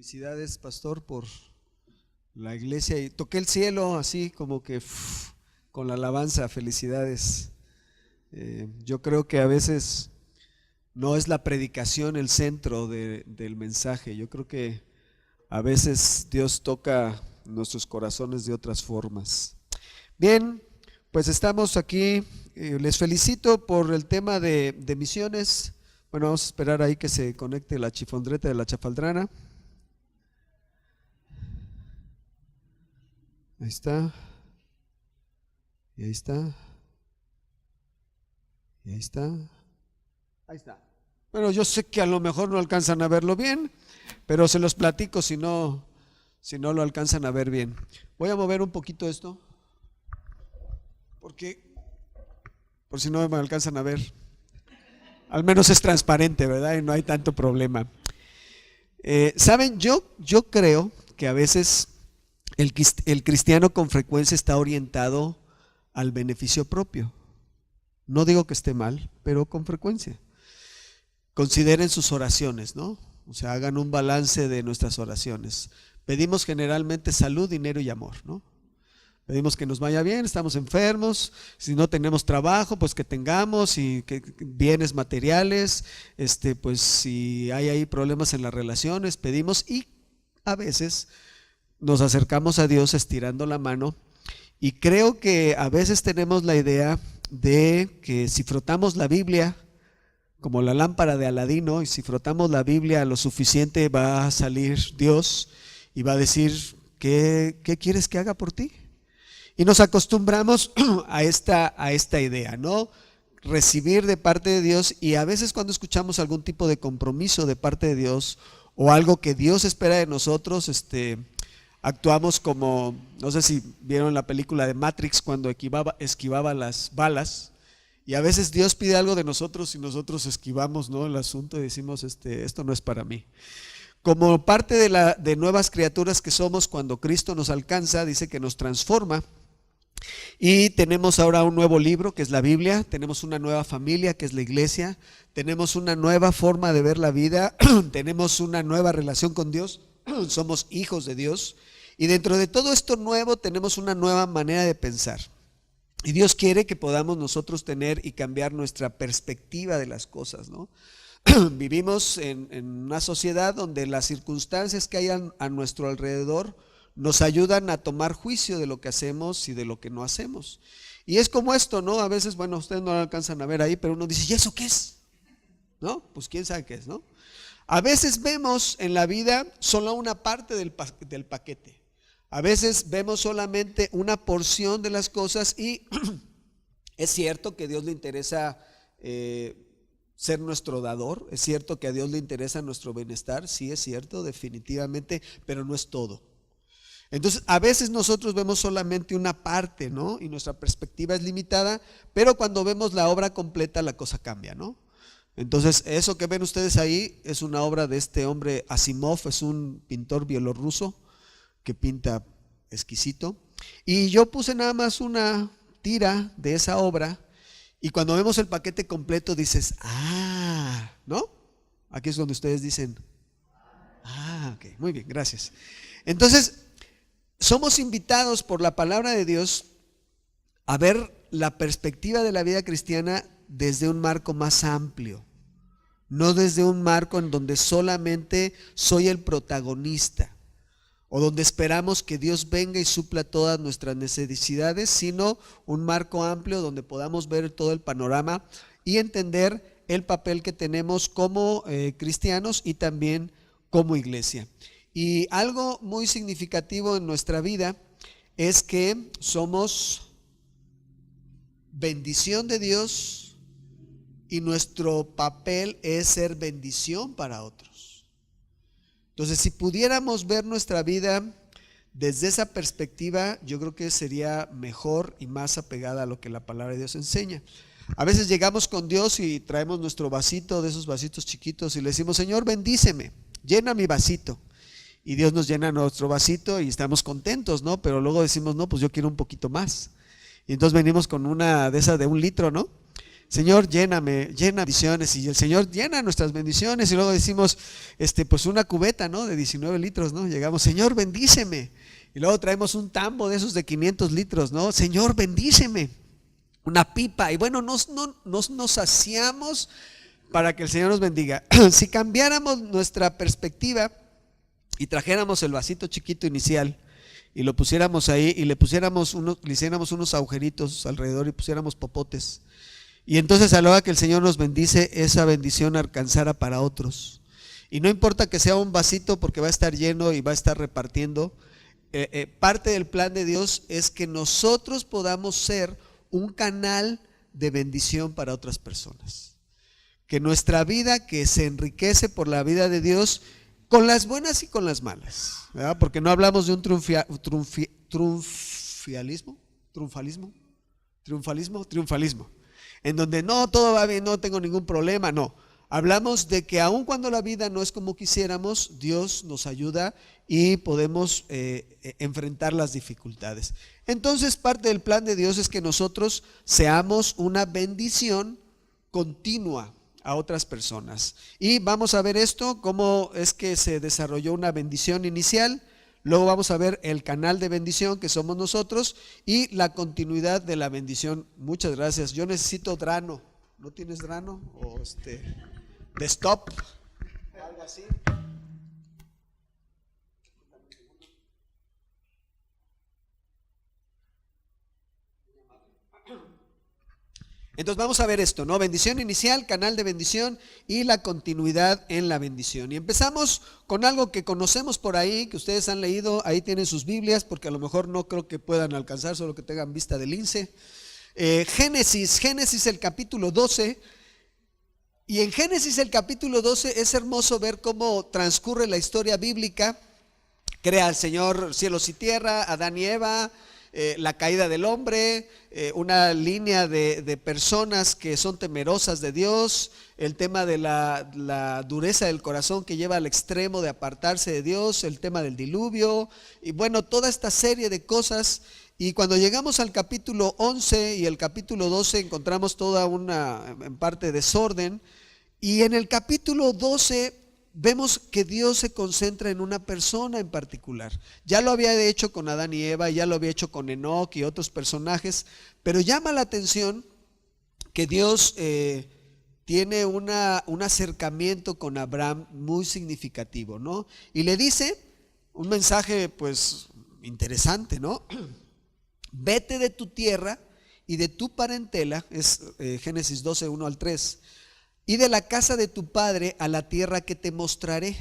Felicidades, pastor, por la iglesia. Y toqué el cielo así como que con la alabanza. Felicidades. Yo creo que a veces no es la predicación el centro del mensaje. Yo creo que a veces Dios toca nuestros corazones de otras formas. Bien, pues estamos aquí. Les felicito por el tema de misiones. Bueno, vamos a esperar ahí que se conecte la chifondreta de la chafaldrana. Ahí está. Y ahí está. Y ahí está. Ahí está. Bueno, yo sé que a lo mejor no alcanzan a verlo bien, pero se los platico si no lo alcanzan a ver bien. Voy a mover un poquito esto, porque por si no me alcanzan a ver. Al menos es transparente, ¿verdad? Y no hay tanto problema. ¿Saben? Yo creo que a veces el cristiano con frecuencia está orientado al beneficio propio. No digo que esté mal, pero con frecuencia. Consideren sus oraciones, ¿no? O sea, hagan un balance de nuestras oraciones. Pedimos generalmente salud, dinero y amor, ¿no? Pedimos que nos vaya bien, estamos enfermos, si no tenemos trabajo, pues que tengamos, y que bienes materiales, pues si hay ahí problemas en las relaciones, pedimos, y a veces nos acercamos a Dios estirando la mano, y creo que a veces tenemos la idea de que si frotamos la Biblia, como la lámpara de Aladino, y si frotamos la Biblia lo suficiente, va a salir Dios y va a decir, ¿qué quieres que haga por ti? Y nos acostumbramos a esta idea, ¿no? Recibir de parte de Dios, y a veces cuando escuchamos algún tipo de compromiso de parte de Dios o algo que Dios espera de nosotros, actuamos como, no sé si vieron la película de Matrix, cuando esquivaba las balas, y a veces Dios pide algo de nosotros y nosotros esquivamos, ¿no?, el asunto, y decimos, esto no es para mí. Como parte de nuevas criaturas que somos, cuando Cristo nos alcanza, dice que nos transforma. Y tenemos ahora un nuevo libro que es la Biblia, tenemos una nueva familia que es la iglesia, tenemos una nueva forma de ver la vida, tenemos una nueva relación con Dios, somos hijos de Dios, y dentro de todo esto nuevo tenemos una nueva manera de pensar. Y Dios quiere que podamos nosotros tener y cambiar nuestra perspectiva de las cosas, ¿no? Vivimos en una sociedad donde las circunstancias que hay a nuestro alrededor nos ayudan a tomar juicio de lo que hacemos y de lo que no hacemos. Y es como esto, ¿no? A veces, bueno, ustedes no lo alcanzan a ver ahí, pero uno dice, ¿y eso qué es? ¿No? Pues quién sabe qué es, ¿no? A veces vemos en la vida solo una parte del paquete. A veces vemos solamente una porción de las cosas, y es cierto que a Dios le interesa ser nuestro dador, es cierto que a Dios le interesa nuestro bienestar, sí es cierto, definitivamente, pero no es todo. Entonces, a veces nosotros vemos solamente una parte, ¿no? Y nuestra perspectiva es limitada, pero cuando vemos la obra completa, la cosa cambia, ¿no? Entonces, eso que ven ustedes ahí es una obra de este hombre Asimov, es un pintor bielorruso que pinta exquisito. Y yo puse nada más una tira de esa obra, y cuando vemos el paquete completo dices, ¿no? Aquí es donde ustedes dicen, ok, muy bien, gracias. Entonces, somos invitados por la palabra de Dios a ver la perspectiva de la vida cristiana desde un marco más amplio, no desde un marco en donde solamente soy el protagonista o donde esperamos que Dios venga y supla todas nuestras necesidades, sino un marco amplio donde podamos ver todo el panorama y entender el papel que tenemos como cristianos y también como iglesia. Y algo muy significativo en nuestra vida es que somos bendición de Dios, y nuestro papel es ser bendición para otros. Entonces, si pudiéramos ver nuestra vida desde esa perspectiva, yo creo que sería mejor y más apegada a lo que la palabra de Dios enseña. A veces llegamos con Dios y traemos nuestro vasito, de esos vasitos chiquitos, y le decimos, Señor, bendíceme, llena mi vasito. Y Dios nos llena nuestro vasito y estamos contentos, ¿no? Pero luego decimos, no, pues yo quiero un poquito más. Y entonces venimos con una de esas de 1 litro, ¿no? Señor, lléname, llena bendiciones, y el Señor llena nuestras bendiciones, y luego decimos, pues una cubeta, ¿no? De 19 litros, ¿no? Llegamos, Señor, bendíceme, y luego traemos un tambo de esos de 500 litros, ¿no? Señor, bendíceme, una pipa, y bueno, nos saciamos para que el Señor nos bendiga. Si cambiáramos nuestra perspectiva y trajéramos el vasito chiquito inicial y lo pusiéramos ahí y le hiciéramos unos agujeritos alrededor y pusiéramos popotes, y entonces a la hora que el Señor nos bendice, esa bendición alcanzara para otros. Y no importa que sea un vasito, porque va a estar lleno y va a estar repartiendo. Parte del plan de Dios es que nosotros podamos ser un canal de bendición para otras personas. Que nuestra vida, que se enriquece por la vida de Dios, con las buenas y con las malas, ¿verdad? Porque no hablamos de un triunfalismo, en donde no, todo va bien, no tengo ningún problema. No, hablamos de que aun cuando la vida no es como quisiéramos, Dios nos ayuda y podemos enfrentar las dificultades. Entonces, parte del plan de Dios es que nosotros seamos una bendición continua a otras personas. Y vamos a ver esto, cómo es que se desarrolló una bendición inicial. Luego vamos a ver el canal de bendición que somos nosotros y la continuidad de la bendición. Muchas gracias. Yo necesito drano. ¿No tienes drano? O de stop, algo así. Entonces vamos a ver esto, ¿no? Bendición inicial, canal de bendición y la continuidad en la bendición. Y empezamos con algo que conocemos por ahí, que ustedes han leído, ahí tienen sus Biblias, porque a lo mejor no creo que puedan alcanzar, solo que tengan vista del lince. Génesis el capítulo 12. Y en Génesis el capítulo 12 es hermoso ver cómo transcurre la historia bíblica. Crea el Señor cielos y tierra, Adán y Eva, la caída del hombre, una línea de personas que son temerosas de Dios, el tema de la dureza del corazón que lleva al extremo de apartarse de Dios, el tema del diluvio, y bueno, toda esta serie de cosas. Y cuando llegamos al capítulo 11 y el capítulo 12 encontramos toda una, en parte, desorden, y en el capítulo 12 vemos que Dios se concentra en una persona en particular. Ya lo había hecho con Adán y Eva, ya lo había hecho con Enoc y otros personajes, pero llama la atención que Dios tiene un acercamiento con Abraham muy significativo, ¿no? Y le dice un mensaje pues interesante, ¿no? Vete de tu tierra y de tu parentela, es Génesis 12, 1 al 3, y de la casa de tu padre a la tierra que te mostraré,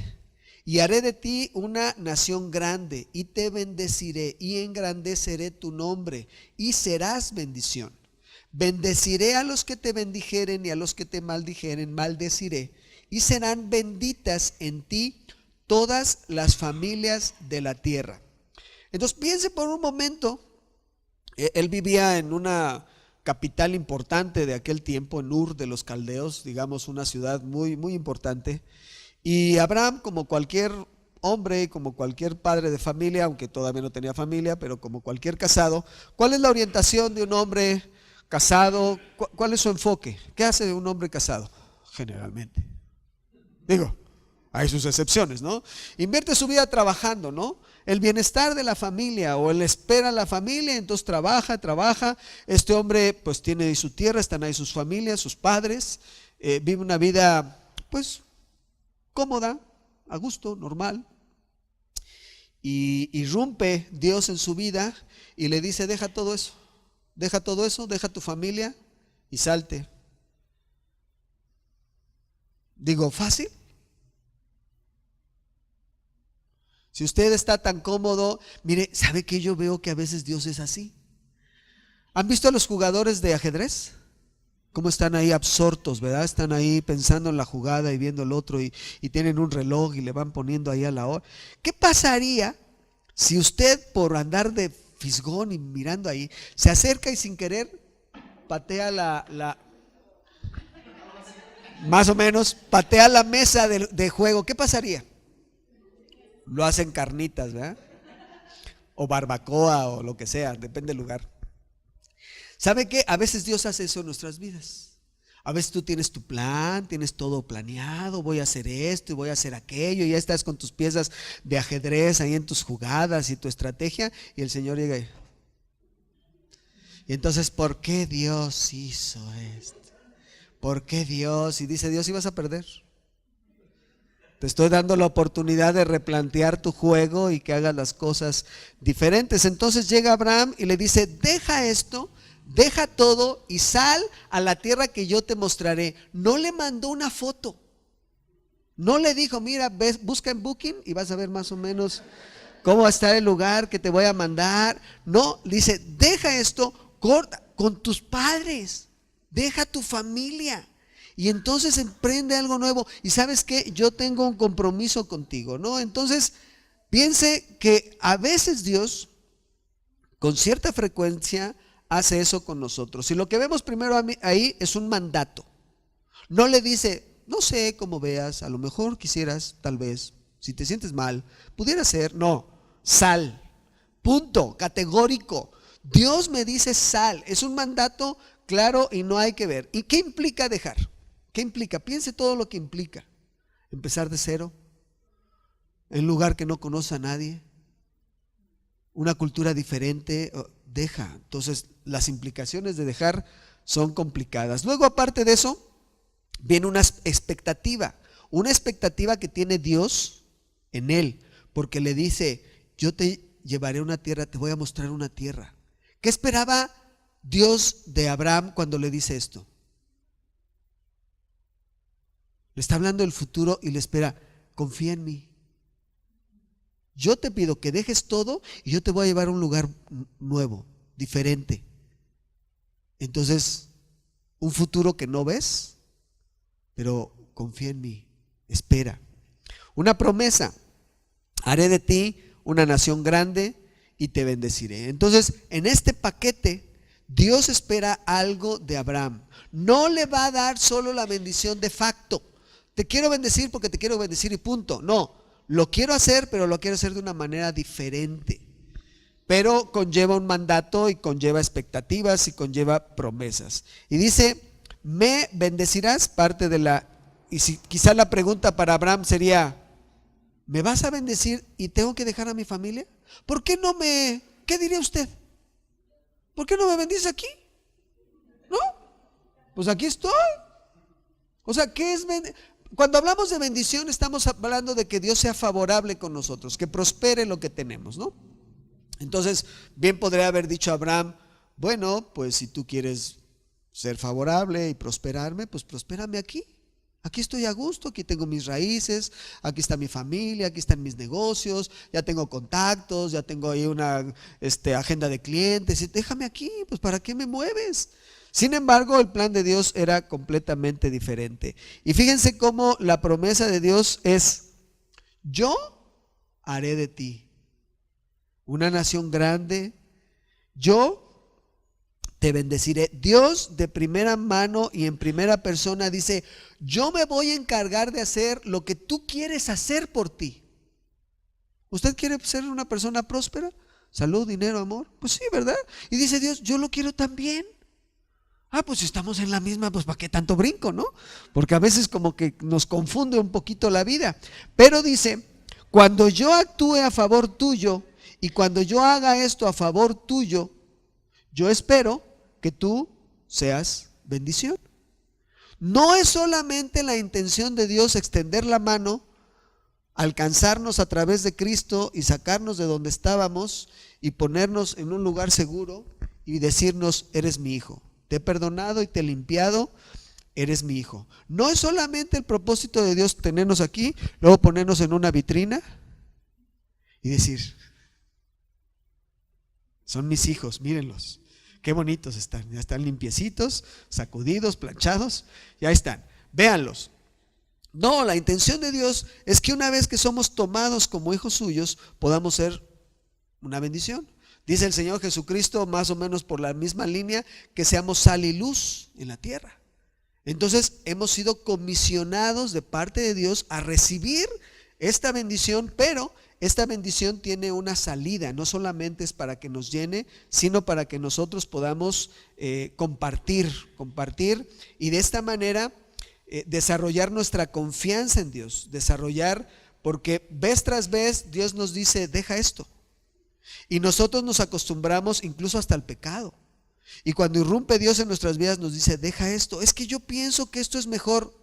y haré de ti una nación grande, y te bendeciré, y engrandeceré tu nombre, y serás bendición. Bendeciré a los que te bendijeren, y a los que te maldijeren maldeciré, y serán benditas en ti todas las familias de la tierra. Entonces piense por un momento, él vivía en una capital importante de aquel tiempo, en Ur de los Caldeos, digamos una ciudad muy, muy importante. Y Abraham, como cualquier hombre, como cualquier padre de familia, aunque todavía no tenía familia, pero como cualquier casado, ¿cuál es la orientación de un hombre casado? ¿Cuál es su enfoque? ¿Qué hace un hombre casado? Generalmente. Digo, hay sus excepciones, ¿no? Invierte su vida trabajando, ¿no? El bienestar de la familia, o él espera a la familia, entonces trabaja. Este hombre pues tiene ahí su tierra, están ahí sus familias, sus padres, vive una vida pues cómoda, a gusto, normal. Y irrumpe Dios en su vida y le dice: deja todo eso, deja tu familia y salte. Digo, ¿fácil? Si usted está tan cómodo, mire, ¿sabe que yo veo que a veces Dios es así? ¿Han visto a los jugadores de ajedrez? Cómo están ahí absortos, ¿verdad? Están ahí pensando en la jugada y viendo el otro y tienen un reloj y le van poniendo ahí a la hora. ¿Qué pasaría si usted, por andar de fisgón y mirando ahí, se acerca y sin querer patea más o menos, patea la mesa de juego? ¿Qué pasaría? Lo hacen carnitas, ¿verdad? O barbacoa o lo que sea, depende del lugar. ¿Sabe qué? A veces Dios hace eso en nuestras vidas. A veces tú tienes tu plan, tienes todo planeado, voy a hacer esto y voy a hacer aquello, y ya estás con tus piezas de ajedrez ahí en tus jugadas y tu estrategia, y el Señor llega y entonces, ¿por qué Dios hizo esto? ¿Por qué Dios? Y dice Dios, ibas a perder. Te estoy dando la oportunidad de replantear tu juego y que hagas las cosas diferentes. Entonces llega Abraham y le dice, deja esto, deja todo y sal a la tierra que yo te mostraré. No le mandó una foto. No le dijo, mira, busca en Booking y vas a ver más o menos cómo va a estar el lugar que te voy a mandar. No, le dice, deja esto, corta con tus padres, deja tu familia y entonces emprende algo nuevo. Y sabes qué, yo tengo un compromiso contigo, ¿no? Entonces piense que a veces Dios con cierta frecuencia hace eso con nosotros, y lo que vemos primero ahí es un mandato. No le dice, no sé cómo veas, a lo mejor quisieras, tal vez, si te sientes mal, pudiera ser. No, sal, punto, categórico. Dios me dice sal, es un mandato claro y no hay que ver. ¿Y qué implica dejar? ¿Qué implica? Piense todo lo que implica. Empezar de cero, en un lugar que no conoce a nadie, una cultura diferente, deja. Entonces las implicaciones de dejar son complicadas. Luego, aparte de eso, viene una expectativa que tiene Dios en él, porque le dice, yo te llevaré a una tierra, te voy a mostrar una tierra. ¿Qué esperaba Dios de Abraham cuando le dice esto? Le está hablando del futuro y le espera, confía en mí. Yo te pido que dejes todo y yo te voy a llevar a un lugar nuevo, diferente. Entonces, un futuro que no ves, pero confía en mí, espera. Una promesa, haré de ti una nación grande y te bendeciré. Entonces, en este paquete, Dios espera algo de Abraham. No le va a dar solo la bendición de facto. Te quiero bendecir porque te quiero bendecir y punto. No, lo quiero hacer, pero lo quiero hacer de una manera diferente. Pero conlleva un mandato y conlleva expectativas y conlleva promesas. Y dice, me bendecirás, parte de la... Y si, quizá la pregunta para Abraham sería, ¿me vas a bendecir y tengo que dejar a mi familia? ¿Por qué no me... ¿Qué diría usted? ¿Por qué no me bendice aquí? ¿No? Pues aquí estoy. O sea, ¿qué es cuando hablamos de bendición estamos hablando de que Dios sea favorable con nosotros, que prospere lo que tenemos, ¿no? Entonces, bien podría haber dicho Abraham, bueno, pues si tú quieres ser favorable y prosperarme, pues prospérame aquí. Aquí estoy a gusto, aquí tengo mis raíces, aquí está mi familia, aquí están mis negocios, ya tengo contactos, ya tengo ahí una agenda de clientes, y déjame aquí, pues ¿para qué me mueves? Sin embargo, el plan de Dios era completamente diferente. Y fíjense cómo la promesa de Dios es, yo haré de ti una nación grande, yo te bendeciré. Dios de primera mano y en primera persona dice, yo me voy a encargar de hacer lo que tú quieres hacer por ti. ¿Usted quiere ser una persona próspera? Salud, dinero, amor. Pues sí, ¿verdad? Y dice Dios, yo lo quiero también. Ah, pues si estamos en la misma, pues ¿para qué tanto brinco, no? Porque a veces como que nos confunde un poquito la vida. Pero dice, cuando yo actúe a favor tuyo y cuando yo haga esto a favor tuyo, yo espero que tú seas bendición. No es solamente la intención de Dios extender la mano, alcanzarnos a través de Cristo y sacarnos de donde estábamos y ponernos en un lugar seguro y decirnos, eres mi hijo. Te he perdonado y te he limpiado, eres mi hijo. No es solamente el propósito de Dios tenernos aquí, luego ponernos en una vitrina y decir, son mis hijos, mírenlos, qué bonitos están, ya están limpiecitos, sacudidos, planchados, ya están, véanlos. No, la intención de Dios es que una vez que somos tomados como hijos suyos, podamos ser una bendición. Dice el Señor Jesucristo, más o menos por la misma línea, que seamos sal y luz en la tierra. Entonces hemos sido comisionados de parte de Dios a recibir esta bendición, pero esta bendición tiene una salida, no solamente es para que nos llene, sino para que nosotros podamos compartir y de esta manera desarrollar nuestra confianza en Dios, porque vez tras vez Dios nos dice, deja esto. Y nosotros nos acostumbramos incluso hasta al pecado. Y cuando irrumpe Dios en nuestras vidas nos dice, deja esto, es que yo pienso que esto es mejor.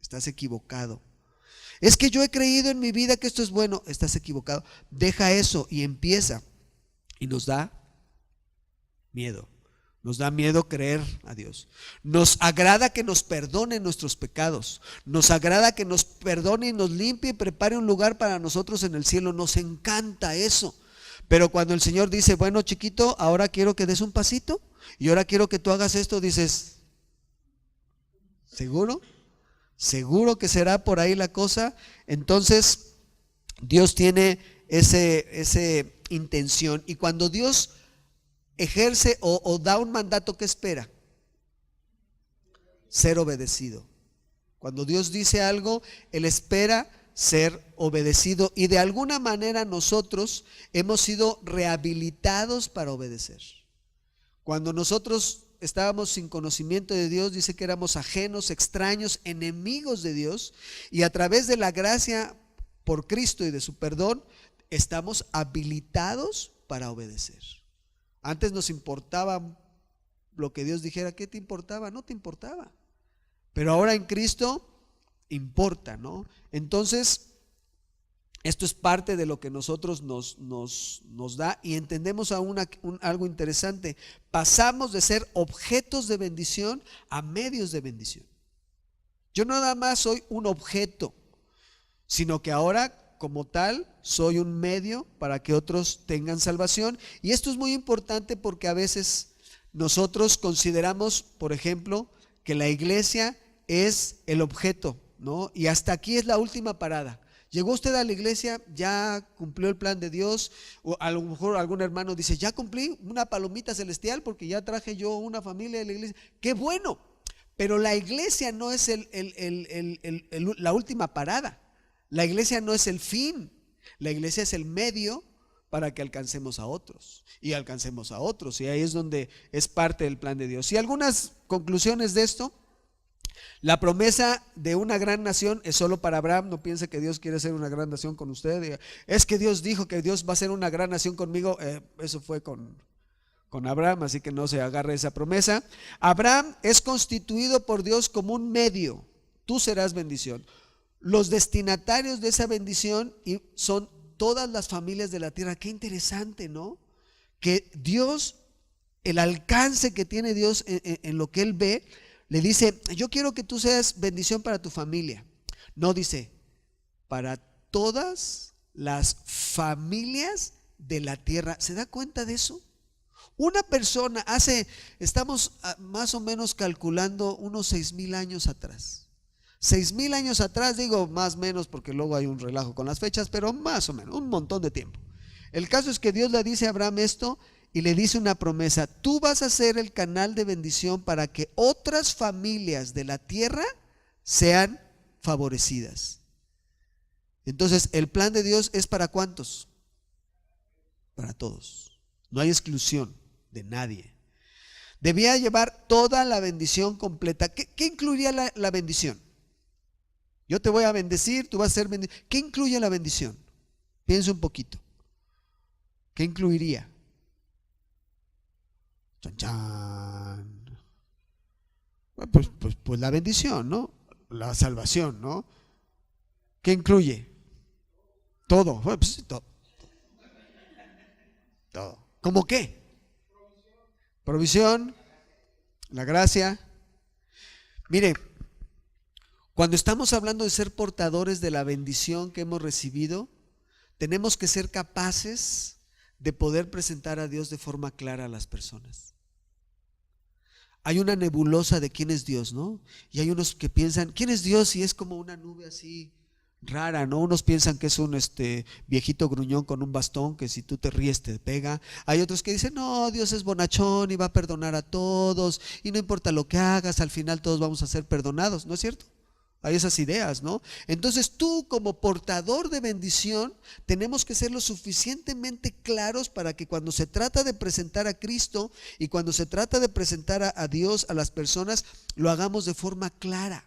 Estás equivocado. Es que yo he creído en mi vida que esto es bueno. Estás equivocado. Deja eso y empieza. Y nos da miedo. Nos da miedo creer a Dios. Nos agrada que nos perdone nuestros pecados. Nos agrada que nos perdone y nos limpie y prepare un lugar para nosotros en el cielo. Nos encanta eso. Pero cuando el Señor dice, bueno, chiquito, ahora quiero que des un pasito y ahora quiero que tú hagas esto, dices, ¿seguro? ¿Seguro que será por ahí la cosa? Entonces Dios tiene esa intención, y cuando Dios ejerce o da un mandato, ¿qué espera? Ser obedecido. Cuando Dios dice algo, Él espera ser obedecido, y de alguna manera nosotros hemos sido rehabilitados para obedecer. Cuando nosotros estábamos sin conocimiento de Dios, dice que éramos ajenos, extraños, enemigos de Dios, y a través de la gracia por Cristo y de su perdón estamos habilitados para obedecer. Antes nos importaba lo que Dios dijera. ¿Qué te importaba? No te importaba, pero ahora en Cristo importa, ¿no? Entonces esto es parte de lo que nosotros nos da, y entendemos aún algo interesante. Pasamos de ser objetos de bendición a medios de bendición. Yo no nada más soy un objeto, sino que ahora como tal soy un medio para que otros tengan salvación. Y esto es muy importante porque a veces nosotros consideramos, por ejemplo, que la iglesia es el objeto, ¿no? Y hasta aquí es la última parada. Llegó usted a la iglesia, ya cumplió el plan de Dios, o a lo mejor algún hermano dice, ya cumplí una palomita celestial porque ya traje yo una familia de la iglesia. ¡Qué bueno! Pero la iglesia no es la última parada. La iglesia no es el fin. La iglesia es el medio para que alcancemos a otros y alcancemos a otros, y ahí es donde es parte del plan de Dios. Y algunas conclusiones de esto: la promesa de una gran nación es solo para Abraham. No piense que Dios quiere ser una gran nación con usted. Es que Dios dijo que Dios va a ser una gran nación conmigo. Eso fue con Abraham, así que no se agarre esa promesa. Abraham es constituido por Dios como un medio. Tú serás bendición. Los destinatarios de esa bendición son todas las familias de la tierra. Qué interesante, ¿no? Que Dios, el alcance que tiene Dios en lo que Él ve, le dice, yo quiero que tú seas bendición para tu familia. No, dice, para todas las familias de la tierra. ¿Se da cuenta de eso? Una persona estamos más o menos calculando unos 6,000 años atrás. 6,000 años atrás, digo más o menos porque luego hay un relajo con las fechas, pero más o menos, un montón de tiempo. El caso es que Dios le dice a Abraham esto y le dice una promesa: tú vas a ser el canal de bendición para que otras familias de la tierra sean favorecidas. Entonces, el plan de Dios es ¿para cuántos? Para todos. No hay exclusión de nadie. Debía llevar toda la bendición completa. ¿Qué incluiría la bendición? Yo te voy a bendecir, tú vas a ser bendecido. ¿Qué incluye la bendición? Piensa un poquito. ¿Qué incluiría? Chan, chan. Pues la bendición, ¿no? La salvación, ¿no? ¿Qué incluye? Todo. Pues, todo. Todo. ¿Cómo qué? Provisión, la gracia. Mire, cuando estamos hablando de ser portadores de la bendición que hemos recibido, tenemos que ser capaces de poder presentar a Dios de forma clara a las personas. Hay una nebulosa de quién es Dios, ¿no? Y hay unos que piensan, ¿quién es Dios? Y es como una nube así rara, ¿no? Unos piensan que es un viejito gruñón con un bastón que si tú te ríes te pega. Hay otros que dicen, no, Dios es bonachón y va a perdonar a todos y no importa lo que hagas, al final todos vamos a ser perdonados, ¿no es cierto? Hay esas ideas, ¿no? Entonces tú como portador de bendición tenemos que ser lo suficientemente claros para que cuando se trata de presentar a Cristo y cuando se trata de presentar a Dios a las personas, lo hagamos de forma clara.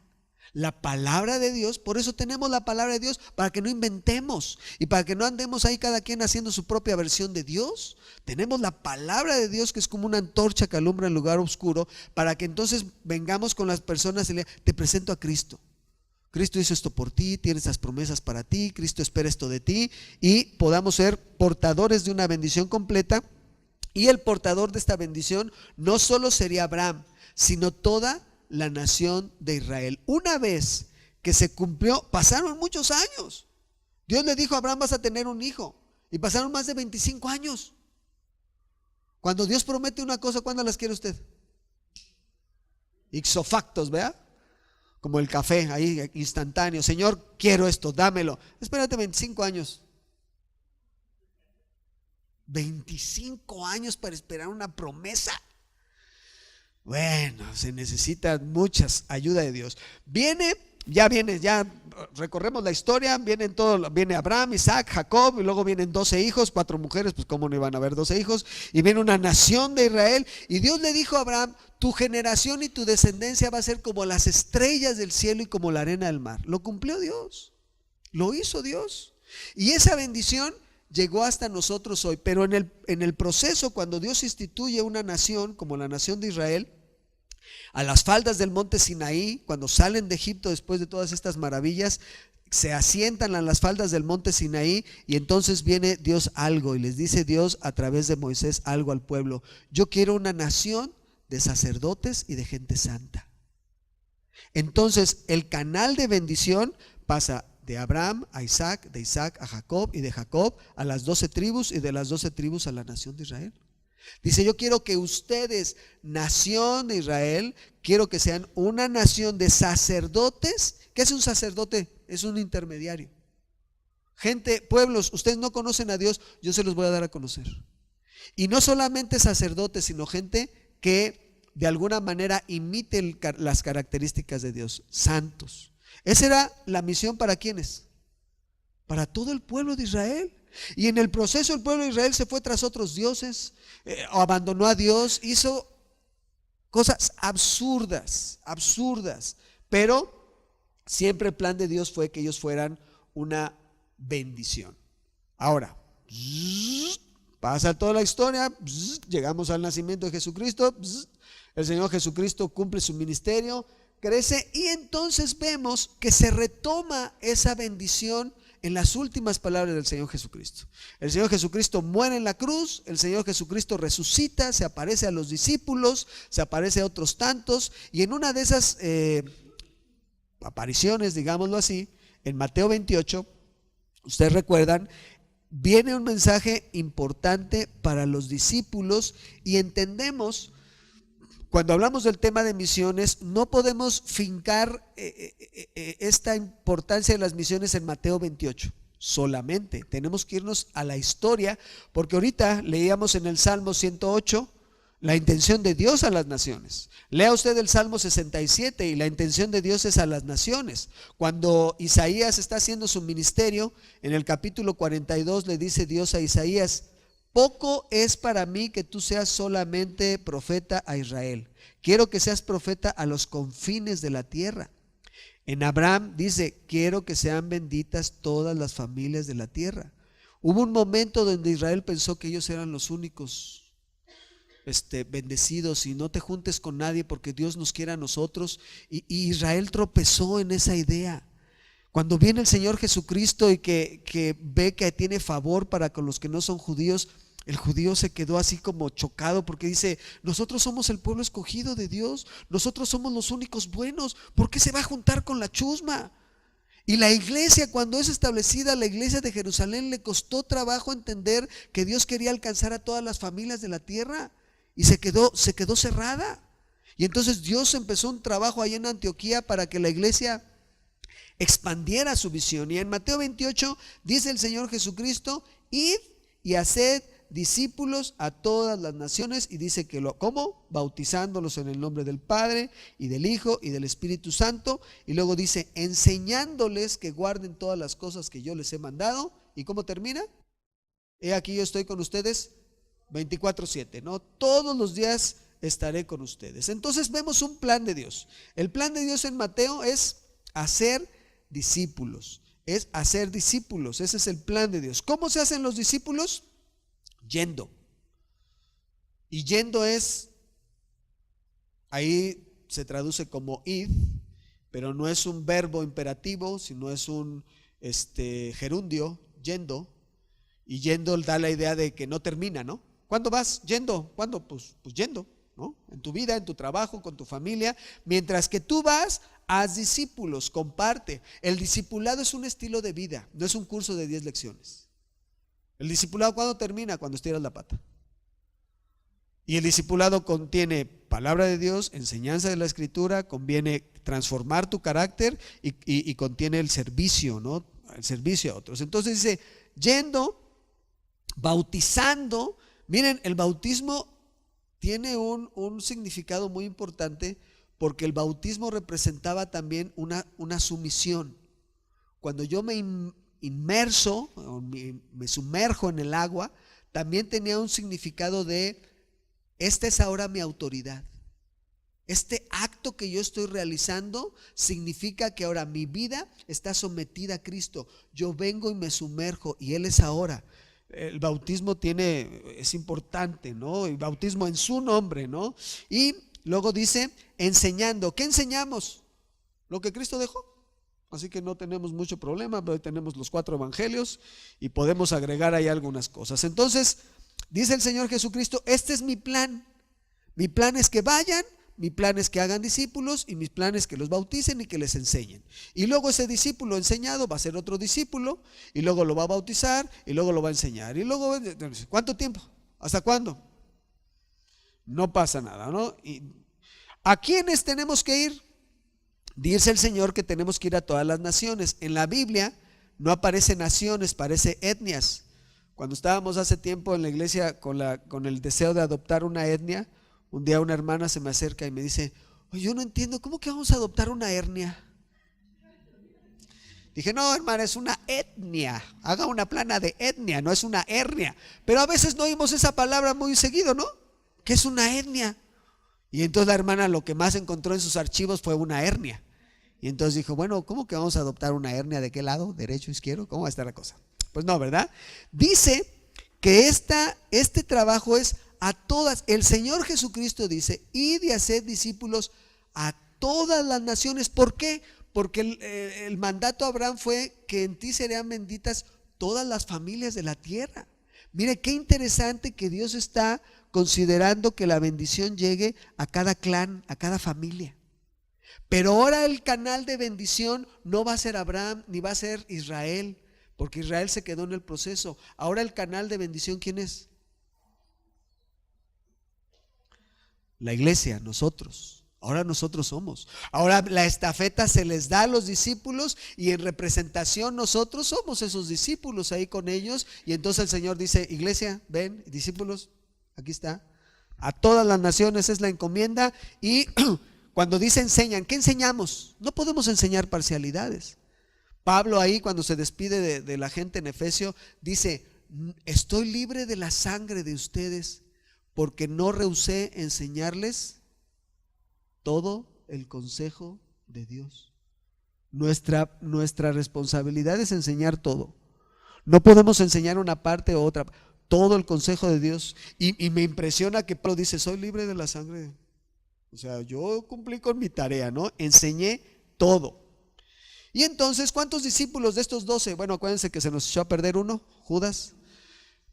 La palabra de Dios, por eso tenemos la palabra de Dios, para que no inventemos y para que no andemos ahí cada quien haciendo su propia versión de Dios. Tenemos la palabra de Dios que es como una antorcha que alumbra en lugar oscuro, para que entonces vengamos con las personas y le te presento a Cristo. Cristo hizo esto por ti, tiene estas promesas para ti, Cristo espera esto de ti, y podamos ser portadores de una bendición completa. Y el portador de esta bendición no solo sería Abraham, sino toda la nación de Israel. Una vez que se cumplió, pasaron muchos años. Dios le dijo a Abraham: vas a tener un hijo, y pasaron más de 25 años. Cuando Dios promete una cosa, ¿cuándo las quiere usted? Ipso facto, ¿verdad? Como el café, ahí instantáneo. Señor, quiero esto, dámelo. Espérate 25 años. 25 años para esperar una promesa. Bueno, se necesita mucha ayuda de Dios. Ya recorremos la historia, viene Abraham, Isaac, Jacob, y luego vienen 12 hijos, 4 mujeres, pues cómo no iban a haber 12 hijos, y viene una nación de Israel, y Dios le dijo a Abraham: tu generación y tu descendencia va a ser como las estrellas del cielo y como la arena del mar. Lo cumplió Dios, lo hizo Dios, y esa bendición llegó hasta nosotros hoy. Pero en el proceso, cuando Dios instituye una nación como la nación de Israel, a las faldas del monte Sinaí, cuando salen de Egipto después de todas estas maravillas, se asientan a las faldas del monte Sinaí, y entonces viene Dios algo, y les dice Dios a través de Moisés algo al pueblo: yo quiero una nación de sacerdotes y de gente santa. Entonces el canal de bendición pasa de Abraham a Isaac, de Isaac a Jacob, y de Jacob a las 12 tribus, y de las 12 tribus a la nación de Israel. Dice: yo quiero que ustedes, nación de Israel, quiero que sean una nación de sacerdotes. ¿Qué es un sacerdote? Es un intermediario. Gente, pueblos, ustedes no conocen a Dios, yo se los voy a dar a conocer. Y no solamente sacerdotes, sino gente que de alguna manera imite las características de Dios, santos. Esa era la misión. ¿Para quiénes? Para todo el pueblo de Israel. Y en el proceso el pueblo de Israel se fue tras otros dioses, abandonó a Dios, hizo cosas absurdas, pero siempre el plan de Dios fue que ellos fueran una bendición. Ahora, pasa toda la historia, llegamos al nacimiento de Jesucristo, el Señor Jesucristo cumple su ministerio, crece, y entonces vemos que se retoma esa bendición en las últimas palabras del Señor Jesucristo. El Señor Jesucristo muere en la cruz, el Señor Jesucristo resucita, se aparece a los discípulos, se aparece a otros tantos, y en una de esas apariciones, digámoslo así, en Mateo 28, ustedes recuerdan, viene un mensaje importante para los discípulos, y entendemos, cuando hablamos del tema de misiones, no podemos fincar esta importancia de las misiones en Mateo 28 solamente. Tenemos que irnos a la historia, porque ahorita leíamos en el Salmo 108 la intención de Dios a las naciones. Lea usted el Salmo 67 y la intención de Dios es a las naciones. Cuando Isaías está haciendo su ministerio, en el capítulo 42 le dice Dios a Isaías: poco es para mí que tú seas solamente profeta a Israel. Quiero que seas profeta a los confines de la tierra. En Abraham dice: quiero que sean benditas todas las familias de la tierra. Hubo un momento donde Israel pensó que ellos eran los únicos bendecidos, y no te juntes con nadie porque Dios nos quiere a nosotros, y Israel tropezó en esa idea. Cuando viene el Señor Jesucristo y que ve que tiene favor para con los que no son judíos, el judío se quedó así como chocado, porque dice: nosotros somos el pueblo escogido de Dios, nosotros somos los únicos buenos, ¿por qué se va a juntar con la chusma? Y la iglesia, cuando es establecida, la iglesia de Jerusalén, le costó trabajo entender que Dios quería alcanzar a todas las familias de la tierra, y se quedó cerrada. Y entonces Dios empezó un trabajo ahí en Antioquía para que la iglesia expandiera su visión. Y en Mateo 28 dice el Señor Jesucristo: id y haced discípulos a todas las naciones, y dice que ¿cómo? Bautizándolos en el nombre del Padre y del Hijo y del Espíritu Santo, y luego dice enseñándoles que guarden todas las cosas que yo les he mandado. ¿Y cómo termina? He aquí yo estoy con ustedes 24/7, ¿no? Todos los días estaré con ustedes. Entonces vemos un plan de Dios. El plan de Dios en Mateo es hacer discípulos. Es hacer discípulos. Ese es el plan de Dios. ¿Cómo se hacen los discípulos? Yendo. Y yendo ahí se traduce como id, pero no es un verbo imperativo, sino es un gerundio, yendo. Y yendo da la idea de que no termina, ¿no? ¿Cuándo vas? Yendo. ¿Cuándo? Pues yendo, ¿no? En tu vida, en tu trabajo, con tu familia. Mientras que tú vas, haz discípulos, comparte. El discipulado es un estilo de vida, no es un curso de 10 lecciones. El discipulado, ¿cuándo termina? Cuando estiras la pata. Y el discipulado contiene palabra de Dios, enseñanza de la Escritura, conviene transformar tu carácter y contiene el servicio, ¿no? El servicio a otros. Entonces dice, yendo, bautizando. Miren, el bautismo tiene un significado muy importante, porque el bautismo representaba también una sumisión. Cuando yo me inmerso, me sumerjo en el agua, también tenía un significado de, esta es ahora mi autoridad. Este acto que yo estoy realizando significa que ahora mi vida está sometida a Cristo. Yo vengo y me sumerjo y Él es ahora. El bautismo es importante, ¿no? El bautismo en su nombre, ¿no? Y luego dice, enseñando. ¿Qué enseñamos? Lo que Cristo dejó. Así que no tenemos mucho problema, pero hoy tenemos los 4 evangelios y podemos agregar ahí algunas cosas. Entonces, dice el Señor Jesucristo, este es mi plan. Mi plan es que vayan, mi plan es que hagan discípulos, y mis plan es que los bauticen y que les enseñen. Y luego ese discípulo enseñado va a ser otro discípulo, y luego lo va a bautizar, y luego lo va a enseñar. Y luego, ¿cuánto tiempo? ¿Hasta cuándo? No pasa nada, ¿no? ¿Y a quiénes tenemos que ir? Dice el Señor que tenemos que ir a todas las naciones. En la Biblia no aparece naciones, parece etnias. Cuando estábamos hace tiempo en la iglesia con el deseo de adoptar una etnia, un día una hermana se me acerca y me dice, oye, yo no entiendo, ¿cómo que vamos a adoptar una hernia? Dije, no, hermana, es una etnia. Haga una plana de etnia, no es una hernia. Pero a veces no oímos esa palabra muy seguido, ¿no? ¿Qué es una etnia? Y entonces la hermana lo que más encontró en sus archivos fue una hernia. Y entonces dijo, bueno, ¿cómo que vamos a adoptar una hernia? ¿De qué lado? ¿Derecho, izquierdo? ¿Cómo va a estar la cosa? Pues no, ¿verdad? Dice que este trabajo es a todas. El Señor Jesucristo dice, id y haced discípulos a todas las naciones. ¿Por qué? Porque el mandato a Abraham fue que en ti serían benditas todas las familias de la tierra. Mire qué interesante que Dios está considerando que la bendición llegue a cada clan, a cada familia. Pero ahora el canal de bendición no va a ser Abraham ni va a ser Israel, porque Israel se quedó en el proceso. Ahora el canal de bendición, ¿quién es? La iglesia, nosotros. Ahora nosotros somos. Ahora la estafeta se les da a los discípulos y en representación nosotros somos esos discípulos ahí con ellos. Y entonces el Señor dice, iglesia, ven, discípulos, aquí está. A todas las naciones es la encomienda. Y cuando dice enseñan, ¿qué enseñamos? No podemos enseñar parcialidades. Pablo ahí cuando se despide de la gente en Efesio dice, estoy libre de la sangre de ustedes porque no rehusé enseñarles todo el consejo de Dios. Nuestra responsabilidad es enseñar todo. No podemos enseñar una parte u otra, todo el consejo de Dios. Y me impresiona que Pablo dice, soy libre de la sangre. O sea, yo cumplí con mi tarea, ¿no? Enseñé todo. Y entonces, ¿cuántos discípulos de estos 12? Bueno, acuérdense que se nos echó a perder uno, Judas.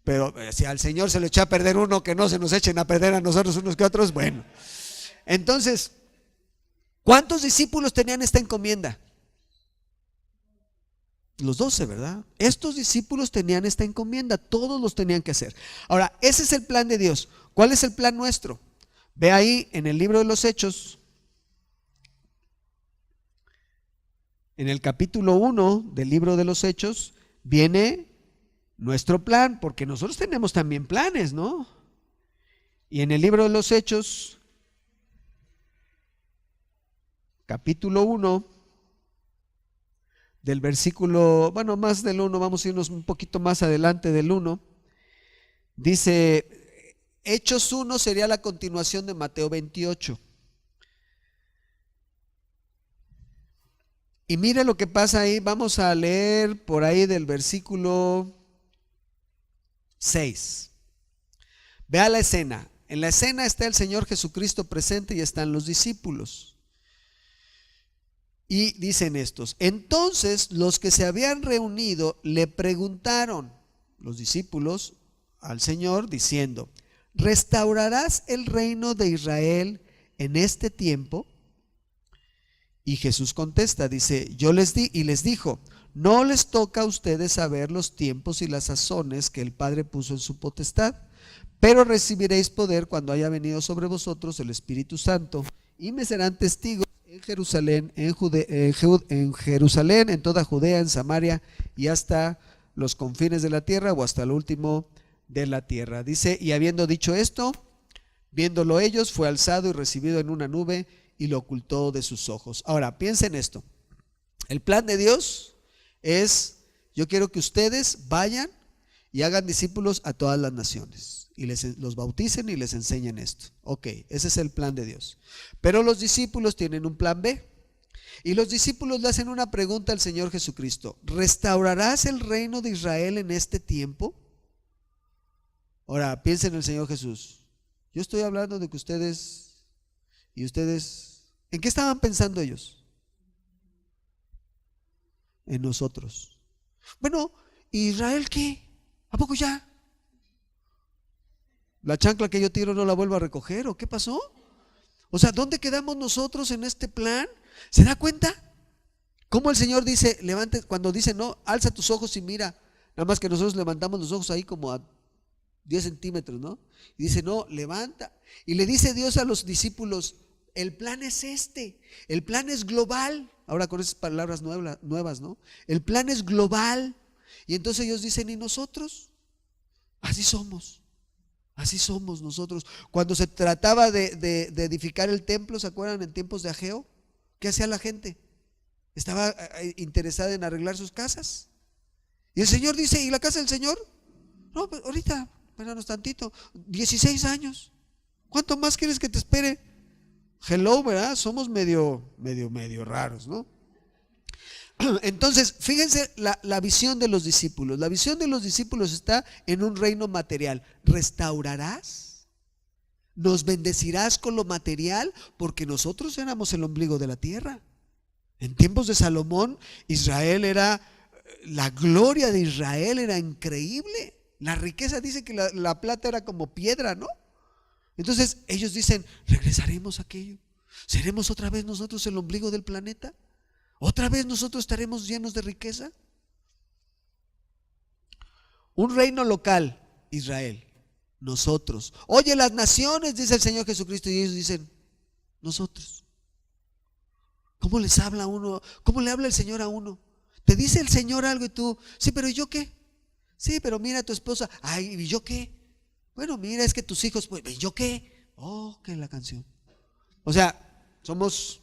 Pero si al Señor se le echó a perder uno, que no se nos echen a perder a nosotros unos que otros. Bueno, entonces, ¿cuántos discípulos tenían esta encomienda? Los 12, ¿verdad? Estos discípulos tenían esta encomienda, todos los tenían que hacer. Ahora, ese es el plan de Dios. ¿Cuál es el plan nuestro? Ve ahí en el libro de los Hechos, en el capítulo 1 del libro de los Hechos, viene nuestro plan, porque nosotros tenemos también planes, ¿no? Y en el libro de los Hechos, capítulo 1, del versículo, bueno, más del 1, vamos a irnos un poquito más adelante del 1, dice, Hechos 1 sería la continuación de Mateo 28. Y mire lo que pasa ahí, vamos a leer por ahí del versículo 6. Vea la escena. En la escena está el Señor Jesucristo presente y están los discípulos. Y dicen estos: entonces los que se habían reunido le preguntaron, los discípulos, al Señor diciendo: ¿restaurarás el reino de Israel en este tiempo? Y Jesús contesta, dice, les dijo, no les toca a ustedes saber los tiempos y las sazones que el Padre puso en su potestad, pero recibiréis poder cuando haya venido sobre vosotros el Espíritu Santo, y me serán testigos en Jerusalén, en toda Judea, en Samaria y hasta los confines de la tierra, o hasta el último de la tierra. Dice, y habiendo dicho esto, viéndolo ellos, fue alzado y recibido en una nube y lo ocultó de sus ojos. Ahora, piensen esto. El plan de Dios es, yo quiero que ustedes vayan y hagan discípulos a todas las naciones y los bauticen y les enseñen esto. Ok, ese es el plan de Dios. Pero los discípulos tienen un plan B. Y los discípulos le hacen una pregunta al Señor Jesucristo: ¿restaurarás el reino de Israel en este tiempo? Ahora, piensen en el Señor Jesús. Yo estoy hablando de que ustedes, ¿en qué estaban pensando ellos? En nosotros. Bueno, ¿Israel qué? ¿A poco ya? ¿La chancla que yo tiro no la vuelvo a recoger o qué pasó? O sea, ¿dónde quedamos nosotros en este plan? ¿Se da cuenta? Cómo el Señor dice, levante, cuando dice, no, alza tus ojos y mira, nada más que nosotros levantamos los ojos ahí como a 10 centímetros, ¿no? Y dice, no, levanta. Y le dice Dios a los discípulos, el plan es este, el plan es global. Ahora con esas palabras nuevas, ¿no? El plan es global. Y entonces ellos dicen, ¿y nosotros? Así somos nosotros. Cuando se trataba de edificar el templo, ¿se acuerdan en tiempos de Ageo? ¿Qué hacía la gente? Estaba interesada en arreglar sus casas. Y el Señor dice, ¿y la casa del Señor? No, pues ahorita, espéranos tantito, 16 años. ¿Cuánto más quieres que te espere? Hello, ¿verdad? Somos medio raros, ¿no? Entonces, fíjense la visión de los discípulos. La visión de los discípulos está en un reino material. ¿Restaurarás? ¿Nos bendecirás con lo material? Porque nosotros éramos el ombligo de la tierra. En tiempos de Salomón, la gloria de Israel era increíble. La riqueza, dice que la plata era como piedra, ¿no? Entonces ellos dicen, ¿regresaremos a aquello? ¿Seremos otra vez nosotros el ombligo del planeta? ¿Otra vez nosotros estaremos llenos de riqueza? Un reino local, Israel, nosotros. Oye, las naciones, dice el Señor Jesucristo, y ellos dicen, nosotros. ¿Cómo les habla a uno? ¿Cómo le habla el Señor a uno? Te dice el Señor algo y tú, sí, pero ¿yo qué? Sí, pero mira a tu esposa, ay, ¿y yo qué? Bueno, mira, es que tus hijos, pues, ¿y yo qué? Oh, que la canción. O sea, somos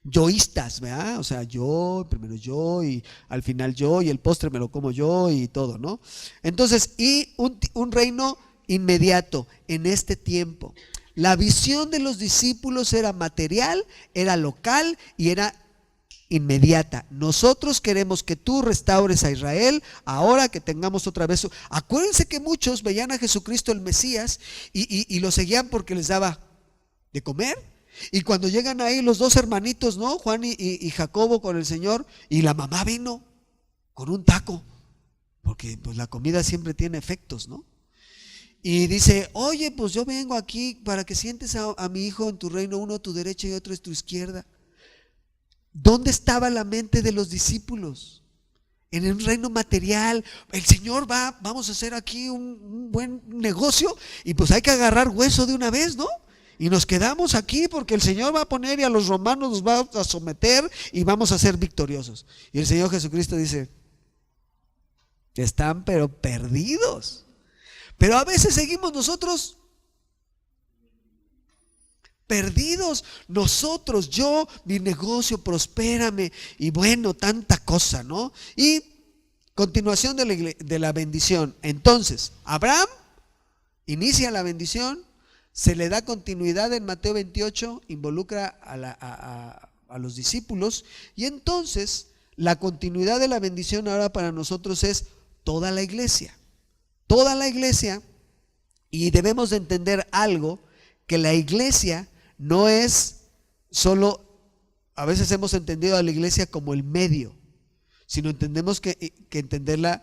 yoístas, ¿verdad? O sea, yo, primero yo y al final yo y el postre me lo como yo y todo, ¿no? Entonces, y un reino inmediato en este tiempo. La visión de los discípulos era material, era local y era inmediata. Nosotros queremos que tú restaures a Israel ahora que tengamos otra vez. Acuérdense que muchos veían a Jesucristo el Mesías y lo seguían porque les daba de comer. Y cuando llegan ahí los dos hermanitos, ¿no? Juan y Jacobo con el Señor, y la mamá vino con un taco, porque pues la comida siempre tiene efectos, ¿no? Y dice, oye, pues yo vengo aquí para que sientes a mi hijo en tu reino, uno a tu derecha y otro a tu izquierda. ¿Dónde estaba la mente de los discípulos? En un reino material. El Señor vamos a hacer aquí un buen negocio y pues hay que agarrar hueso de una vez, ¿no? Y nos quedamos aquí porque el Señor va a poner y a los romanos nos va a someter y vamos a ser victoriosos. Y el Señor Jesucristo dice, Están pero perdidos. Pero a veces seguimos nosotros perdidos. Nosotros, yo, mi negocio, prospérame. Y bueno, tanta cosa, ¿no? Y continuación de la bendición. Entonces, Abraham inicia la bendición, se le da continuidad en Mateo 28, involucra a los discípulos, y entonces la continuidad de la bendición ahora para nosotros es toda la iglesia. Toda la iglesia, y debemos de entender algo, que la iglesia no es solo, a veces hemos entendido a la iglesia como el medio, sino entendemos que entenderla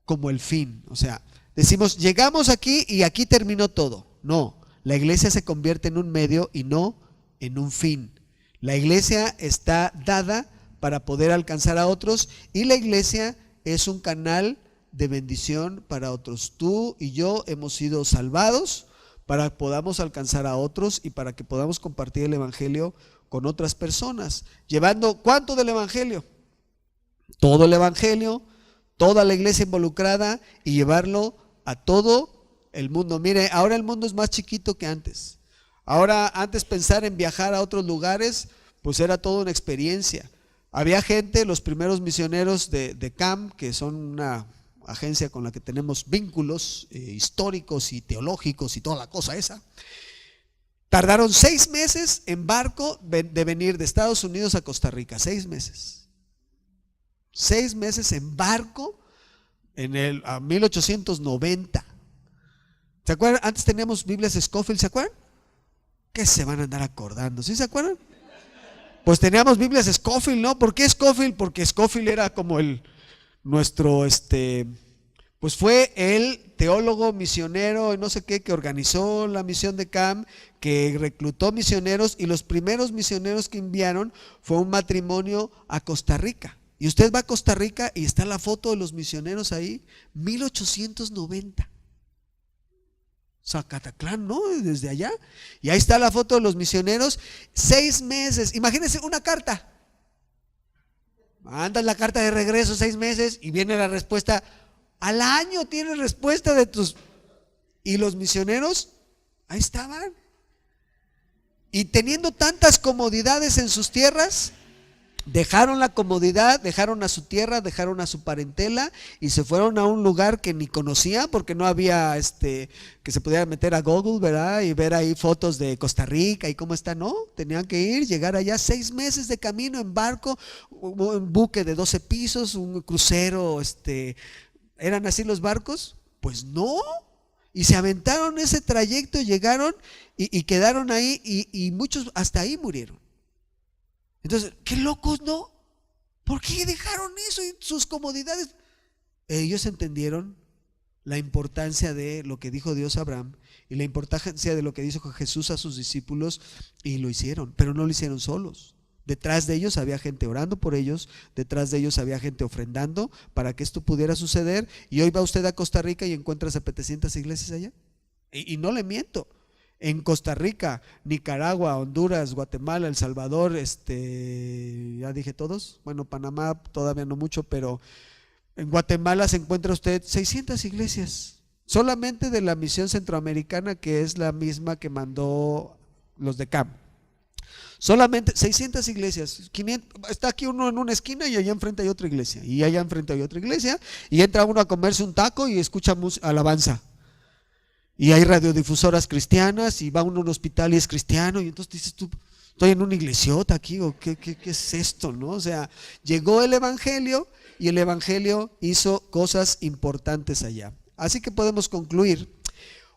como el fin. O sea, decimos, llegamos aquí y aquí terminó todo. No, la iglesia se convierte en un medio y no en un fin. La iglesia está dada para poder alcanzar a otros, y la iglesia es un canal de bendición para otros. Tú y yo hemos sido salvados para que podamos alcanzar a otros y para que podamos compartir el evangelio con otras personas. Llevando, ¿cuánto del evangelio? Todo el evangelio, toda la iglesia involucrada, y llevarlo a todo el mundo. Mire, ahora el mundo es más chiquito que antes. Ahora, antes pensar en viajar a otros lugares, pues era toda una experiencia. Había gente, los primeros misioneros de CAM, que son una agencia con la que tenemos vínculos históricos y teológicos y toda la cosa esa, tardaron 6 meses en barco de venir de Estados Unidos a Costa Rica. 6 meses. 6 meses en barco a 1890. ¿Se acuerdan? Antes teníamos Biblias Scofield, ¿se acuerdan? ¿Qué se van a andar acordando? ¿Sí se acuerdan? Pues teníamos Biblias Scofield, ¿no? ¿Por qué Scofield? Porque Scofield era como pues fue el teólogo misionero y no sé qué, que organizó la misión de CAM, que reclutó misioneros, y los primeros misioneros que enviaron fue un matrimonio a Costa Rica. Y usted va a Costa Rica y está la foto de los misioneros ahí, 1890. Zacateclán, ¿no? Desde allá. Y ahí está la foto de los misioneros. 6 meses. Imagínense una carta. Mandas la carta de regreso 6 meses y viene la respuesta. Al año tienes respuesta de tus. Y los misioneros ahí estaban. Y teniendo tantas comodidades en sus tierras, dejaron la comodidad, dejaron a su tierra, dejaron a su parentela y se fueron a un lugar que ni conocían, porque no había que se pudiera meter a Google, ¿verdad? Y ver ahí fotos de Costa Rica y cómo está. No, tenían que llegar allá. 6 meses de camino en barco, un buque de 12 pisos, un crucero, ¿eran así los barcos? Pues no. Y se aventaron ese trayecto, llegaron y quedaron ahí, y muchos hasta ahí murieron. Entonces, qué locos, ¿no? ¿Por qué dejaron eso y sus comodidades? Ellos entendieron la importancia de lo que dijo Dios a Abraham y la importancia de lo que dijo Jesús a sus discípulos, y lo hicieron, pero no lo hicieron solos. Detrás de ellos había gente orando por ellos, detrás de ellos había gente ofrendando para que esto pudiera suceder. Y hoy va usted a Costa Rica y encuentra 700 iglesias allá. Y no le miento. En Costa Rica, Nicaragua, Honduras, Guatemala, El Salvador, ya dije todos, bueno, Panamá todavía no mucho, pero en Guatemala se encuentra usted 600 iglesias, solamente de la misión centroamericana, que es la misma que mandó los de CAM. Solamente 600 iglesias, 500, está aquí uno en una esquina y allá enfrente hay otra iglesia, y allá enfrente hay otra iglesia, y entra uno a comerse un taco y escucha alabanza. Y hay radiodifusoras cristianas, y va uno a un hospital y es cristiano, y entonces dices tú, estoy en una iglesiota aquí, o qué es esto, ¿no? O sea, llegó el evangelio y el evangelio hizo cosas importantes allá. Así que podemos concluir,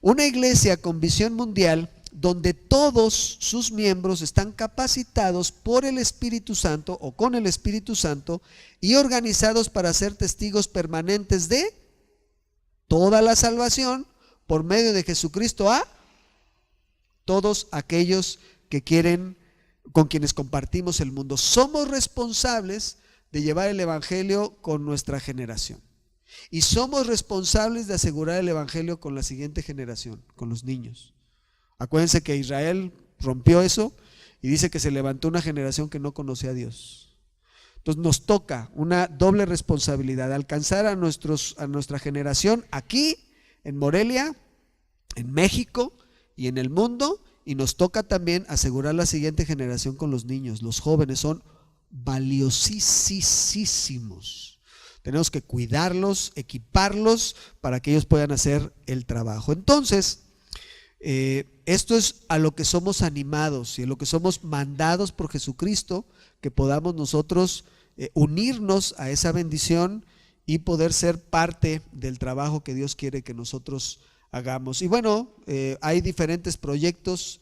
una iglesia con visión mundial, donde todos sus miembros están capacitados por el Espíritu Santo o con el Espíritu Santo y organizados para ser testigos permanentes de toda la salvación por medio de Jesucristo a todos aquellos que quieren, con quienes compartimos el mundo. Somos responsables de llevar el evangelio con nuestra generación, y somos responsables de asegurar el evangelio con la siguiente generación, con los niños. Acuérdense que Israel rompió eso y dice que se levantó una generación que no conocía a Dios. Entonces nos toca una doble responsabilidad, alcanzar a nuestra generación aquí en Morelia, en México y en el mundo, y nos toca también asegurar la siguiente generación con los niños. Los jóvenes son valiosísimos. Tenemos que cuidarlos, equiparlos para que ellos puedan hacer el trabajo. Entonces, esto es a lo que somos animados y a lo que somos mandados por Jesucristo, que podamos nosotros unirnos a esa bendición y poder ser parte del trabajo que Dios quiere que nosotros hagamos. Y bueno, hay diferentes proyectos.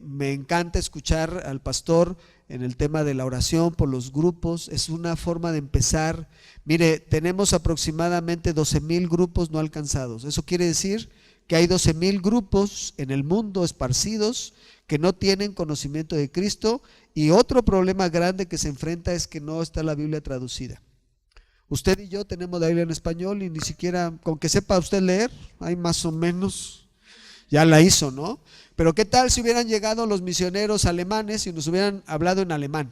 Me encanta escuchar al pastor en el tema de la oración por los grupos. Es una forma de empezar. Mire, tenemos aproximadamente 12,000 grupos no alcanzados. Eso quiere decir que hay 12,000 grupos en el mundo esparcidos que no tienen conocimiento de Cristo. Y otro problema grande que se enfrenta es que no está la Biblia traducida. Usted y yo tenemos la Biblia en español y ni siquiera, con que sepa usted leer, hay más o menos, ya la hizo, ¿no? Pero ¿qué tal si hubieran llegado los misioneros alemanes y nos hubieran hablado en alemán?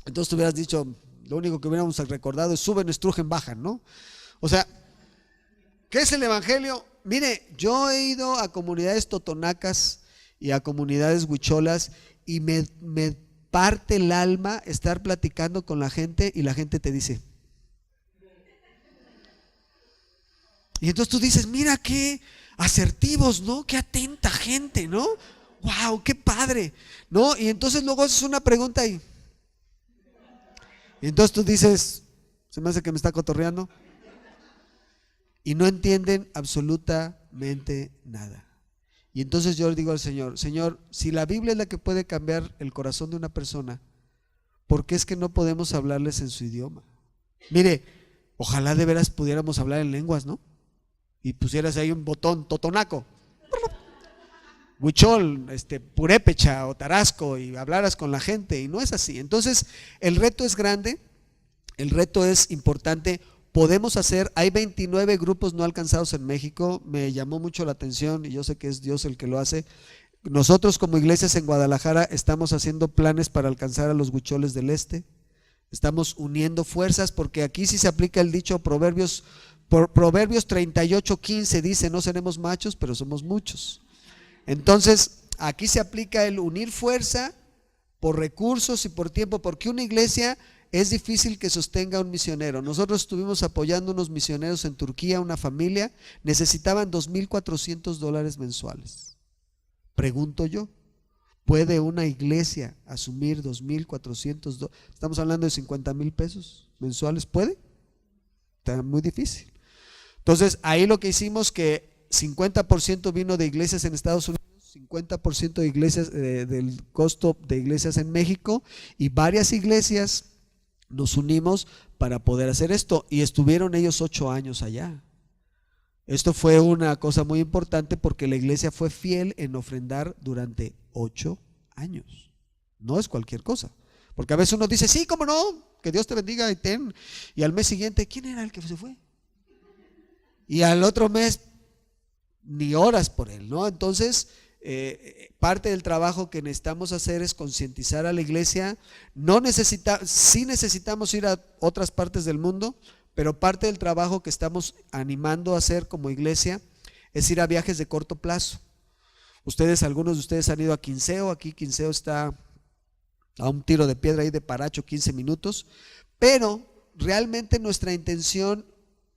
Entonces tú hubieras dicho, lo único que hubiéramos recordado es suben, estrujen, bajan, ¿no? O sea, ¿qué es el evangelio? Mire, yo he ido a comunidades totonacas y a comunidades huicholas y me parte el alma estar platicando con la gente y la gente te dice. Y entonces tú dices, mira qué asertivos, ¿no? Qué atenta gente, ¿no? ¡Wow! ¡Qué padre! ¿No? Y entonces luego haces una pregunta y entonces tú dices, se me hace que me está cotorreando. Y no entienden absolutamente nada. Y entonces yo le digo al Señor, Señor, si la Biblia es la que puede cambiar el corazón de una persona, ¿por qué es que no podemos hablarles en su idioma? Mire, ojalá de veras pudiéramos hablar en lenguas, ¿no? Y pusieras ahí un botón totonaco, huichol, purépecha o tarasco, y hablaras con la gente, y no es así. Entonces el reto es grande, el reto es importante. Podemos hacer, hay 29 grupos no alcanzados en México. Me llamó mucho la atención y yo sé que es Dios el que lo hace. Nosotros como iglesias en Guadalajara estamos haciendo planes para alcanzar a los huicholes del este. Estamos uniendo fuerzas porque aquí sí se aplica el dicho Proverbios 38:15 dice, no seremos machos, pero somos muchos. Entonces, aquí se aplica el unir fuerza por recursos y por tiempo, porque una iglesia es difícil que sostenga un misionero. Nosotros estuvimos apoyando unos misioneros en Turquía, una familia, necesitaban $2,400 mensuales. Pregunto yo, ¿puede una iglesia asumir $2,400? Estamos hablando de 50,000 pesos mensuales, ¿puede? Está muy difícil. Entonces ahí lo que hicimos que 50% vino de iglesias en Estados Unidos, 50% de iglesias del costo de iglesias en México, y varias iglesias nos unimos para poder hacer esto, y estuvieron ellos 8 años allá. Esto fue una cosa muy importante porque la iglesia fue fiel en ofrendar durante 8 años. No es cualquier cosa, porque a veces uno dice, sí, cómo no, que Dios te bendiga y ten, y al mes siguiente, ¿quién era el que se fue? Y al otro mes ni oras por él, ¿no? Entonces parte del trabajo que necesitamos hacer es concientizar a la iglesia. Sí necesitamos ir a otras partes del mundo, pero parte del trabajo que estamos animando a hacer como iglesia es ir a viajes de corto plazo. Algunos de ustedes han ido a Quinceo. Aquí Quinceo está a un tiro de piedra ahí de Paracho, 15 minutos, pero realmente nuestra intención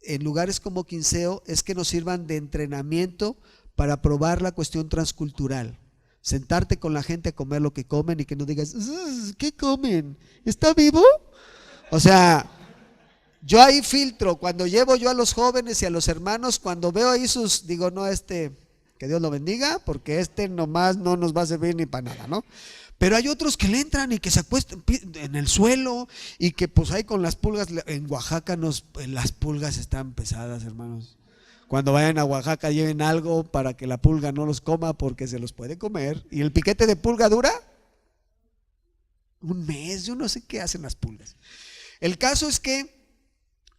en lugares como Quinceo es que nos sirvan de entrenamiento para probar la cuestión transcultural. Sentarte con la gente a comer lo que comen y que no digas, ¿qué comen? ¿Está vivo? O sea, yo ahí filtro, cuando llevo yo a los jóvenes y a los hermanos, cuando veo ahí digo, no, que Dios lo bendiga, porque nomás no nos va a servir ni para nada, ¿no? Pero hay otros que le entran y que se acuestan en el suelo y que pues ahí con las pulgas. En Oaxaca las pulgas están pesadas, hermanos. Cuando vayan a Oaxaca lleven algo para que la pulga no los coma, porque se los puede comer. Y el piquete de pulga dura un mes. Yo no sé qué hacen las pulgas. El caso es que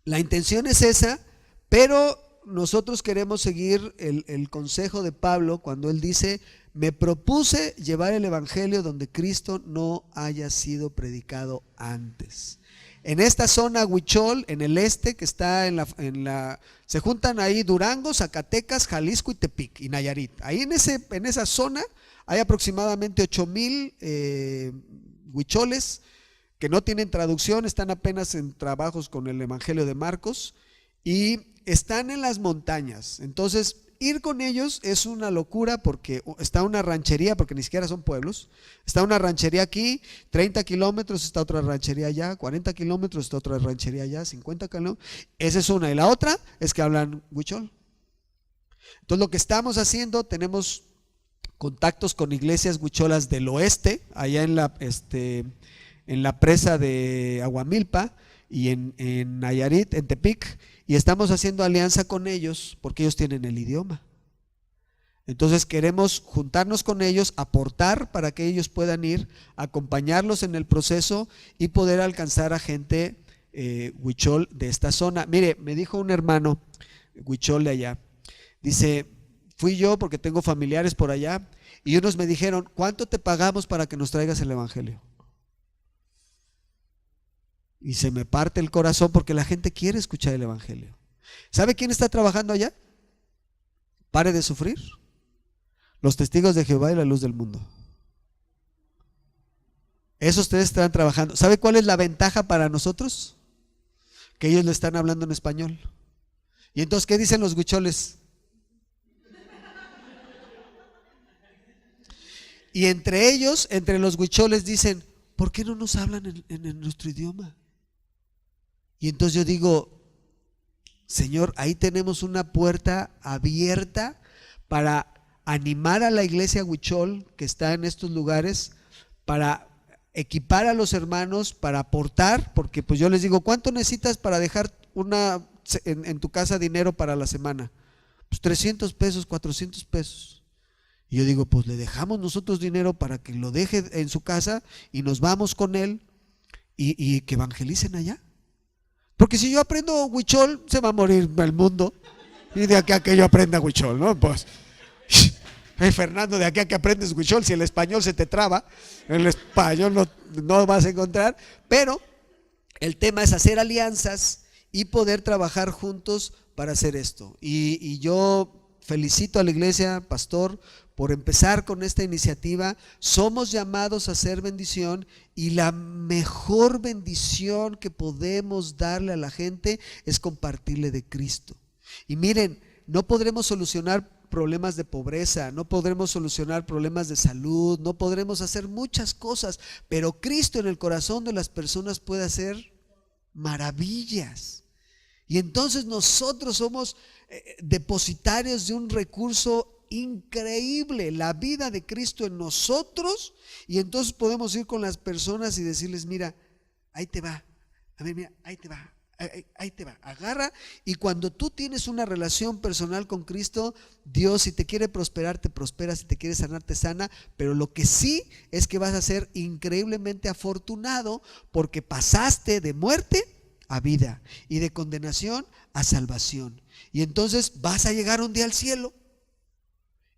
la intención es esa, pero nosotros queremos seguir el consejo de Pablo cuando él dice: me propuse llevar el evangelio donde Cristo no haya sido predicado antes. En esta zona Huichol, en el este, que está se juntan ahí Durango, Zacatecas, Jalisco y Tepic y Nayarit. Ahí en esa zona hay aproximadamente 8,000 huicholes que no tienen traducción, están apenas en trabajos con el Evangelio de Marcos y están en las montañas. Entonces, ir con ellos es una locura porque está una ranchería, porque ni siquiera son pueblos. Está una ranchería aquí, 30 kilómetros, está otra ranchería allá, 40 kilómetros, está otra ranchería allá, 50 kilómetros. Esa es una. Y la otra es que hablan huichol. Entonces, lo que estamos haciendo, tenemos contactos con iglesias huicholas del oeste, allá en la presa de Aguamilpa y en Nayarit, en Tepic, y estamos haciendo alianza con ellos porque ellos tienen el idioma. Entonces queremos juntarnos con ellos, aportar para que ellos puedan ir, acompañarlos en el proceso y poder alcanzar a gente huichol de esta zona. Mire, me dijo un hermano huichol de allá, dice, fui yo porque tengo familiares por allá y unos me dijeron, ¿cuánto te pagamos para que nos traigas el evangelio? Y se me parte el corazón porque la gente quiere escuchar el evangelio. ¿Sabe quién está trabajando allá? Pare de sufrir. Los testigos de Jehová y la luz del mundo. Esos ustedes están trabajando. ¿Sabe cuál es la ventaja para nosotros? Que ellos le están hablando en español. Y entonces, ¿qué dicen los huicholes? Y entre ellos, entre los huicholes dicen, ¿por qué no nos hablan en nuestro idioma? Y entonces yo digo, Señor, ahí tenemos una puerta abierta para animar a la iglesia huichol que está en estos lugares, para equipar a los hermanos, para aportar, porque pues yo les digo, ¿cuánto necesitas para dejar en tu casa dinero para la semana? Pues 300 pesos, 400 pesos. Y yo digo, pues le dejamos nosotros dinero para que lo deje en su casa y nos vamos con él y que evangelicen allá. Porque si yo aprendo huichol, se va a morir el mundo. Y de aquí a que yo aprenda huichol, ¿no? Pues, Fernando, de aquí a que aprendes huichol, si el español se te traba, el español no vas a encontrar. Pero el tema es hacer alianzas y poder trabajar juntos para hacer esto. Y yo felicito a la iglesia, pastor, por empezar con esta iniciativa. Somos llamados a hacer bendición y la mejor bendición que podemos darle a la gente es compartirle de Cristo. Y miren, no podremos solucionar problemas de pobreza, no podremos solucionar problemas de salud, no podremos hacer muchas cosas, pero Cristo en el corazón de las personas puede hacer maravillas. Y entonces nosotros somos depositarios de un recurso increíble, la vida de Cristo en nosotros, y entonces podemos ir con las personas y decirles, mira, ahí te va, a ver, mira, ahí te va, ahí te va, agarra. Y cuando tú tienes una relación personal con Cristo, Dios, si te quiere prosperar, te prospera, si te quiere sanar, te sana, pero lo que sí es que vas a ser increíblemente afortunado porque pasaste de muerte a vida y de condenación a salvación, y entonces vas a llegar un día al cielo.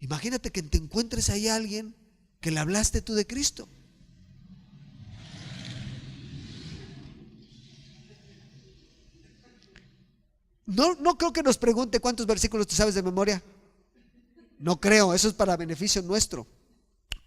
Imagínate que te encuentres ahí a alguien que le hablaste tú de Cristo. No creo que nos pregunte cuántos versículos tú sabes de memoria. No creo, eso es para beneficio nuestro.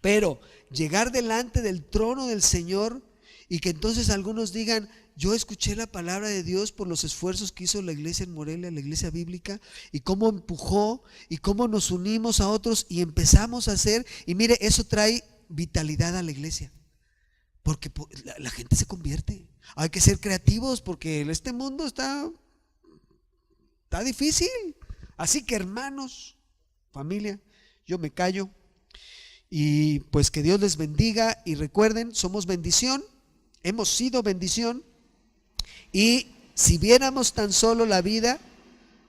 Pero llegar delante del trono del Señor y que entonces algunos digan, yo escuché la palabra de Dios por los esfuerzos que hizo la iglesia en Morelia, la iglesia bíblica, y cómo empujó y cómo nos unimos a otros y empezamos a hacer, y mire, eso trae vitalidad a la iglesia, porque la gente se convierte. Hay que ser creativos porque este mundo está difícil. Así que hermanos, familia, yo me callo y pues que Dios les bendiga, y recuerden, somos bendición, hemos sido bendición. Y si viéramos tan solo la vida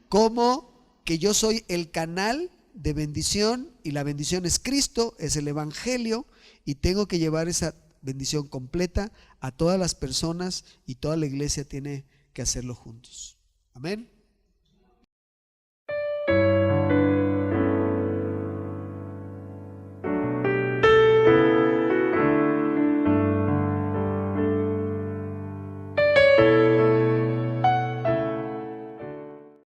como que yo soy el canal de bendición, y la bendición es Cristo, es el evangelio, y tengo que llevar esa bendición completa a todas las personas, y toda la iglesia tiene que hacerlo juntos. Amén.